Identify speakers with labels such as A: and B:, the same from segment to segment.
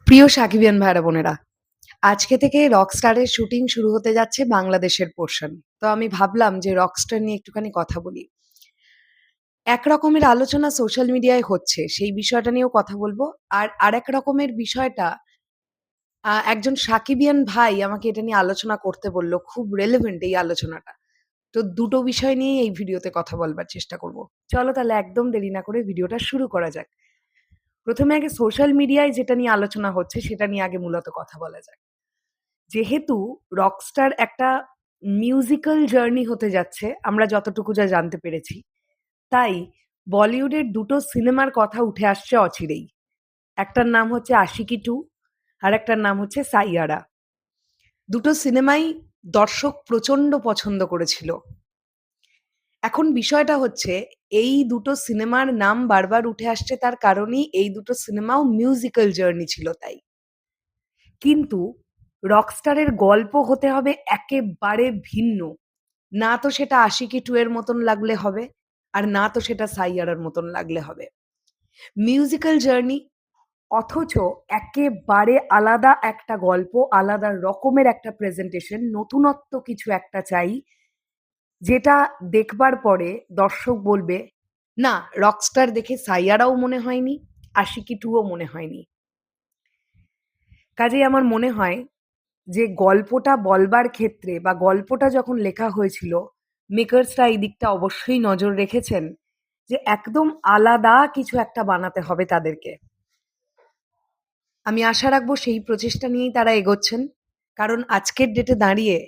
A: প্রিয় সাকিবিয়ান ভাইরা বোনেরা, আজকে থেকে রকস্টারের শুটিং শুরু হতে যাচ্ছে বাংলাদেশের পোরশন। তো আমি ভাবলাম যে রকস্টার নিয়ে একটুখানি কথা বলি। এক রকমের আলোচনা সোশ্যাল মিডিয়ায় হচ্ছে, সেই বিষয়টা নিয়েও কথা বলবো। আর আরেক রকমের বিষয়টা একজন সাকিবিয়ান ভাই আমাকে এটা নিয়ে আলোচনা করতে বলল। খুব রেলেভেন্ট এই আলোচনাটা। তো দুটো বিষয় নিয়েই এই ভিডিওতে কথা বলবার চেষ্টা করব। চলো তাহলে একদম দেরি না করে ভিডিওটা শুরু করা যাক। প্রথমে আগে সোশ্যাল মিডিয়ায় যেটা নিয়ে আলোচনা হচ্ছে সেটা নিয়ে আগে মূলত কথা বলা যাক। যেহেতু রকস্টার একটা মিউজিক্যাল জার্নি হতে যাচ্ছে, আমরা যতটুকু যা জানতে পেরেছি। তাই বলিউডের দুটো সিনেমার কথা উঠে আসছে অচিরেই। একটার নাম হচ্ছে 'আশিকি 2' আরেকটার নাম হচ্ছে 'সাইয়ারা'। দুটো সিনেমাই দর্শক প্রচণ্ড পছন্দ করেছিল। এখন বিষয়টা হচ্ছে এই দুটো সিনেমার নাম বারবার উঠে আসছে তার কারণেই এই দুটো সিনেমাও মিউজিক্যাল জার্নি ছিল তাই। কিন্তু রকস্টারের গল্প হতে হবে একেবারে ভিন্ন। না তো সেটা 'আশিকি 2' এর মতন লাগলে হবে, আর না তো সেটা 'সাইয়ারার' মতন লাগলে হবে। মিউজিক্যাল জার্নি অথচ একেবারে আলাদা একটা গল্প, আলাদা রকমের একটা প্রেজেন্টেশন, নতুনত্ব কিছু একটা চাই, যেটা দেখবার পরে দর্শক বলবে, "না, রকস্টার দেখে 'সাইয়ারাও' মনে হয়নি, 'আশিকি 2' ও মনে হয়নি।" কাজেই আমার মনে হয় যে গল্পটা বলবার ক্ষেত্রে বা গল্পটা যখন লেখা হয়েছিল, মেকার্সরা এই দিকটা অবশ্যই নজর রেখেছেন যে একদম আলাদা কিছু একটা বানাতে হবে তাদেরকে। আমি আশা রাখবো সেই প্রচেষ্টা নিয়েই তারা এগোচ্ছেন। কারণ আজকের ডেটে দাঁড়িয়ে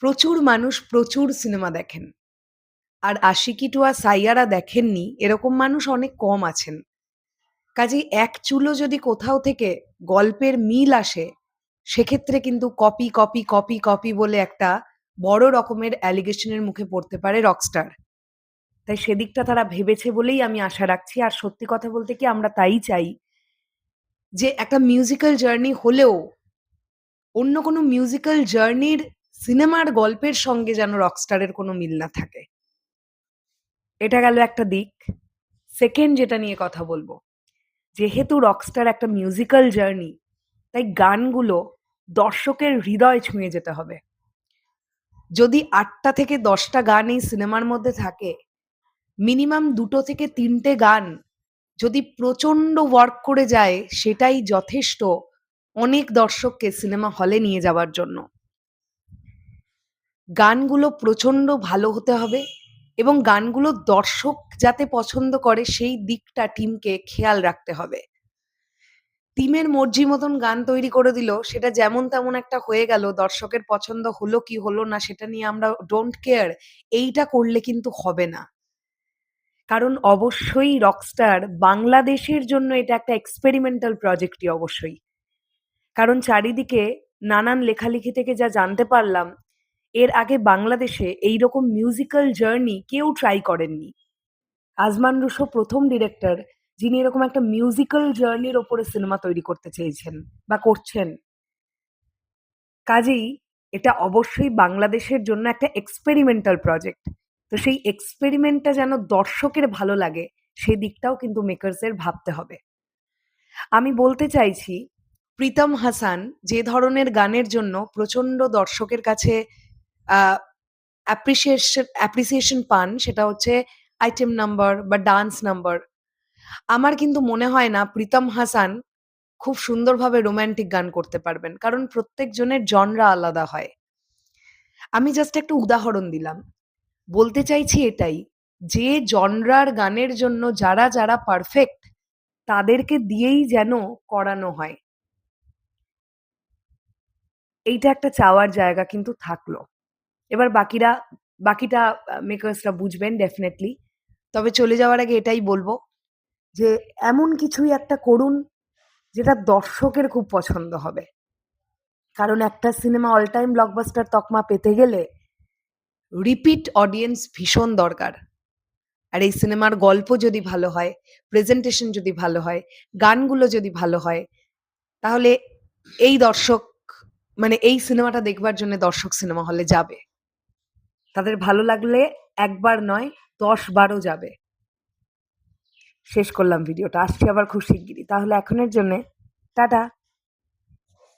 A: প্রচুর মানুষ প্রচুর সিনেমা দেখেন। আর 'আশিকি 2' আর 'সাইয়ারা' দেখেননি এরকম মানুষ অনেক কম আছেন। কাজেই এক চুলো যদি কোথাও থেকে গল্পের মিল আসে, সেক্ষেত্রে কিন্তু কপি, কপি, কপি, কপি বলে একটা বড় রকমের অ্যালিগেশন এর মুখে পড়তে পারে রকস্টার। তাই সেদিকটা তারা ভেবেছে বলেই আমি আশা রাখছি। আর সত্যি কথা বলতে কি আমরা তাই চাই যে একটা মিউজিক্যাল জার্নি হলেও অন্য কোনো মিউজিক্যাল জার্নির সিনেমার গল্পের সঙ্গে যেন রকস্টারের কোনো মিল না থাকে। এটা গেল একটা দিক। 2nd যেটা নিয়ে কথা বলব, যেহেতু রকস্টার একটা মিউজিক্যাল জার্নি, তাই গানগুলো দর্শকের হৃদয় ছুঁয়ে যেতে হবে। যদি ৮টা থেকে ১০টা গান এই সিনেমার মধ্যে থাকে, মিনিমাম ২টো থেকে ৩টে গান যদি প্রচণ্ড ওয়ার্ক করে যায়, সেটাই যথেষ্ট অনেক দর্শককে সিনেমা হলে নিয়ে যাওয়ার জন্য। গানগুলো প্রচণ্ড ভালো হতে হবে এবং গানগুলো দর্শক যাতে পছন্দ করে সেই দিকটা টিমকে খেয়াল রাখতে হবে। টিমের মর্জি মতন গান তৈরি করে দিল, সেটা যেমন তেমন একটা হয়ে গেল, দর্শকের পছন্দ হলো কি হলো না সেটা নিয়ে আমরা ডোন্ট কেয়ার, এইটা করলে কিন্তু হবে না। কারণ অবশ্যই রকস্টার বাংলাদেশের জন্য এটা একটা এক্সপেরিমেন্টাল প্রজেক্টই অবশ্যই। কারণ চারিদিকে নানান লেখালেখি থেকে যা জানতে পারলাম, এর আগে বাংলাদেশে এইরকম মিউজিক্যাল জার্নি কেউ ট্রাই করেননি। আজমান রুশো ১ম ডিরেক্টর যিনি এরকম একটা মিউজিক্যাল জার্নির ওপরে সিনেমা তৈরি করতে চেয়েছেন বা করছেন। কাজেই এটা অবশ্যই বাংলাদেশের জন্য একটা এক্সপেরিমেন্টাল প্রজেক্ট। তো সেই এক্সপেরিমেন্টটা যেন দর্শকের ভালো লাগে, সেদিকটাও কিন্তু মেকার্সদের ভাবতে হবে। আমি বলতে চাইছি, প্রীতম হাসান যে ধরনের গানের জন্য প্রচণ্ড দর্শকের কাছে আ অ্যাপ্রিসিয়েশন পান, সেটা হচ্ছে আইটেম নাম্বার বা ডান্স নাম্বার। আমার কিন্তু মনে হয় না প্রীতম হাসান খুব সুন্দরভাবে রোমান্টিক গান করতে পারবেন। কারণ প্রত্যেকজনের জনরা আলাদা হয়। আমি জাস্ট একটা উদাহরণ দিলাম। বলতে চাইছি এটাই, যে জনরার গানের জন্য যারা পারফেক্ট, তাদেরকে দিয়েই যেন করানো হয়। এইটা একটা চাওয়ার জায়গা কিন্তু থাকলো। এবার বাকিটা মেকার্সরা বুঝবেন ডেফিনিটলি। তবে চলে যাওয়ার আগে এটাই বলব যে এমন কিছুই একটা করুন যেটা দর্শকের খুব পছন্দ হবে। কারণ একটা সিনেমা অল টাইম ব্লকবাস্টার তকমা পেতে গেলে রিপিট অডিয়েন্স ভীষণ দরকার। আর এই সিনেমার গল্প যদি ভালো হয়, প্রেজেন্টেশন যদি ভালো হয়, গানগুলো যদি ভালো হয়, তাহলে এই দর্শক মানে এই সিনেমাটা দেখবার জন্য দর্শক সিনেমা হলে যাবে। তাদের ভালো লাগলে একবার নয় ১০ বারও যাবে। শেষ করলাম ভিডিওটা। আসছি আবার খুব শিগগিরই। তাহলে এখনের জন্যে টাটা।